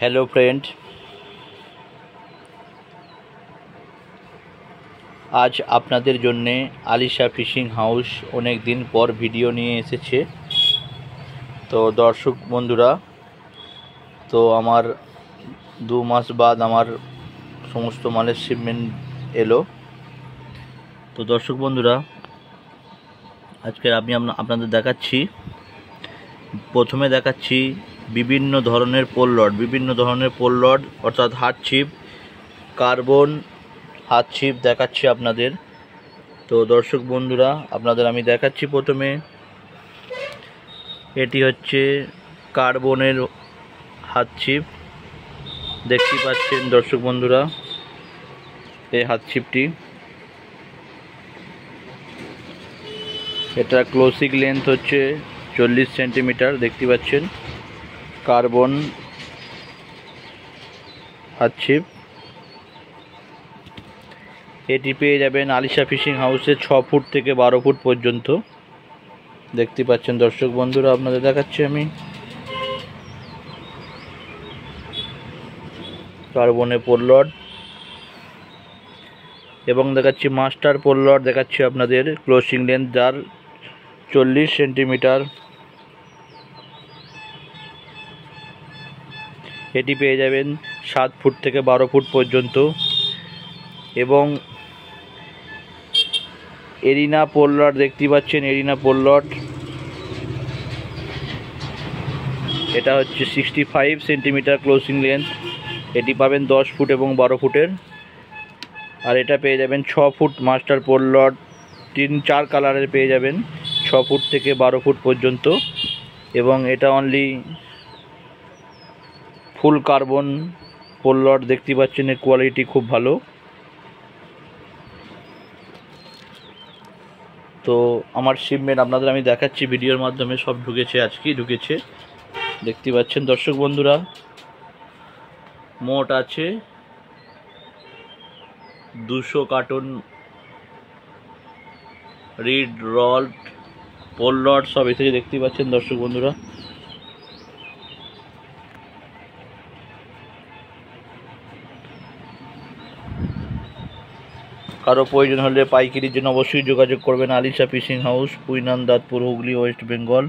Hello friend, আজ আপনাদের জন্যে আলিশা ফিশিং হাউস অনেক দিন পর ভিডিও নিয়ে এসেছে। তো দর্শক বন্ধুরা, তো আমার 2 মাস বাদ আমার সমস্ত মালের শিপমেন্ট এলো। তো দর্শক বন্ধুরা, আজকে আমি আপনাদের দেখাচ্ছি, প্রথমে দেখাচ্ছি বিভিন্ন ধরনের পোল রড অর্থাৎ হাত ছিপ, কার্বন হাত ছিপ দেখাচ্ছি আপনাদের। তো দর্শক বন্ধুরা, আপনাদের আমি দেখাচ্ছি প্রথমে, এটি হচ্ছে কার্বনের হাত ছিপ, দেখতে পাচ্ছেন দর্শক বন্ধুরা এই হাত ছিপটি। এটা ক্লোজিং লেন্থ হচ্ছে 40 সেন্টিমিটার, দেখতে পাচ্ছেন কার্বন হাত ছিপ। এটি পেয়ে যাবেন আলিশা ফিশিং হাউসে 6 ফুট থেকে 12 ফুট পর্যন্ত, দেখতে পাচ্ছেন দর্শক বন্ধুরা। আপনাদের দেখাচ্ছি আমি কার্বনের পোল রড, এবং দেখাচ্ছি মাস্টার পোল রড দেখাচ্ছি আপনাদের, ক্লোজিং লেন্থ যার 40 সেন্টিমিটার। এটি পেয়ে যাবেন 7 ফুট থেকে 12 ফুট পর্যন্ত। এবং এরিনা পোল রড দেখতে পাচ্ছেন, এরিনা পোল রড, এটা হচ্ছে 65 সেন্টিমিটার ক্লোজিং লেন্থ। এটি পাবেন 10 ফুট এবং 12 ফুটের। আর এটা পেয়ে যাবেন 6 ফুট মাস্টার পোল রড, 3-4 কালারের পেয়ে যাবেন, 6 ফুট থেকে 12 ফুট পর্যন্ত। এবং এটা only full carbon pole rod, দেখতে পাচ্ছেন এর কোয়ালিটি খুব ভালো। তো আমার শিপমেন্ট আপনাদের আমি দেখাচ্ছি ভিডিওর মাধ্যমে, সব ঢুকেছে, আজকেই ঢুকেছে, দেখতে পাচ্ছেন দর্শক বন্ধুরা। মোট আছে 200 carbon reed rod, pole rod সব এসেছে, দেখতে পাচ্ছেন দর্শক বন্ধুরা। কারো প্রয়োজন হলে পাইকারির জন্য অবশ্যই যোগাযোগ করবেন Alisha fishing house, Puinan, Dantpur, Hooghly, west Bengal.